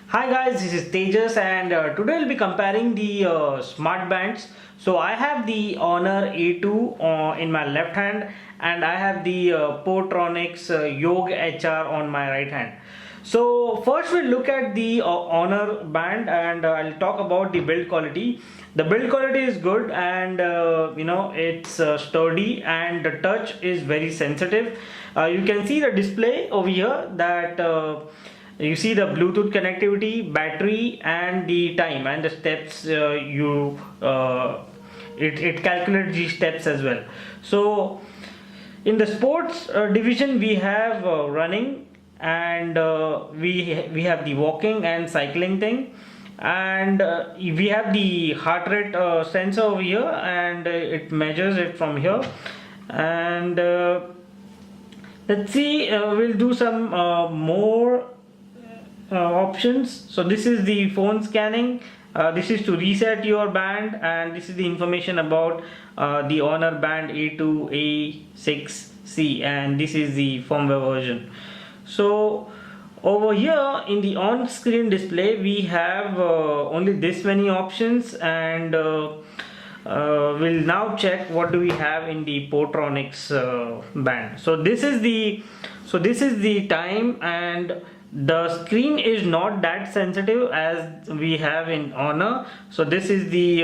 Hi guys, this is Tejas and today I'll be comparing the smart bands. So I have the Honor A2 in my left hand and I have the Portronics Yoga HR on my right hand. So first we'll look at the Honor band and I'll talk about the build quality. The build quality is good and it's sturdy and the touch is very sensitive. You can see the display over here that you see the Bluetooth connectivity, battery and the time and the steps it calculates these steps as well. So in the sports division we have running and we have the walking and cycling thing, and we have the heart rate sensor over here and it measures it from here. And let's see, we'll do some more options. So this is the phone scanning, this is to reset your band, and this is the information about the Honor band A2 A6C, and this is the firmware version. So over here in the on-screen display we have only this many options, and we'll now check what do we have in the Portronics band. So this is the time, and the screen is not that sensitive as we have in Honor. So this is the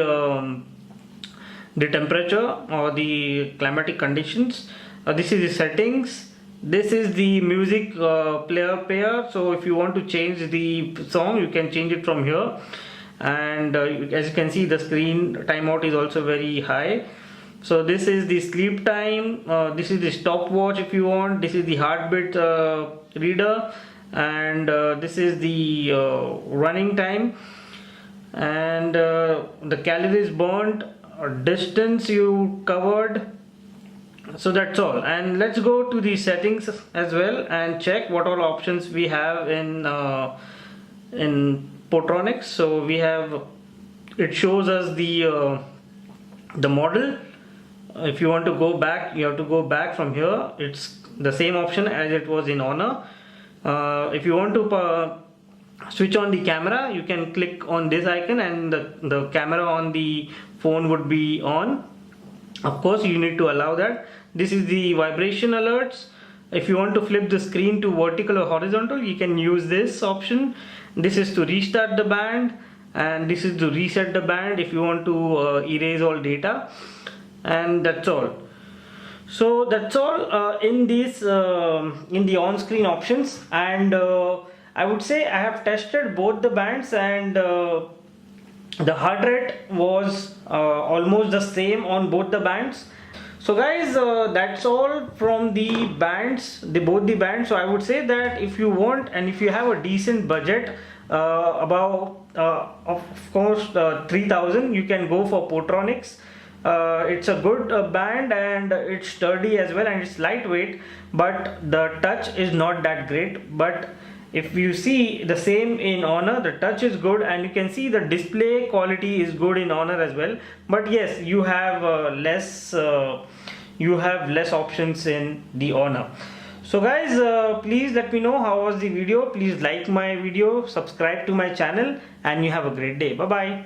temperature or the climatic conditions. This is the settings. This is the music player pair. So if you want to change the song, you can change it from here. And as you can see, the screen timeout is also very high. So this is the sleep time. This is the stopwatch if you want. This is the heartbeat reader, and this is the running time, and the calories burnt, distance you covered. So that's all, and let's go to the settings as well and check what all options we have in Portronics. So we have, it shows us the model. If you want to go back, you have to go back from here. It's the same option as it was in Honor. If you want to switch on the camera, you can click on this icon and the camera on the phone would be on. Of course you need to allow that. This is the vibration alerts. If you want to flip the screen to vertical or horizontal, you can use this option. This is to restart the band, and this is to reset the band if you want to erase all data, and that's all. So that's all in this in the on-screen options, and I would say I have tested both the bands, and the heart rate was almost the same on both the bands. So guys, that's all from the bands, both the bands. So I would say that if you want and if you have a decent budget, about of course 3000, you can go for Portronics. It's a good band, and it's sturdy as well, and it's lightweight, but the touch is not that great. But if you see the same in Honor, the touch is good, and you can see the display quality is good in Honor as well. But yes, you have less options in the Honor. So guys, please let me know how was the video. Please like my video, subscribe to my channel, and you have a great day. Bye bye.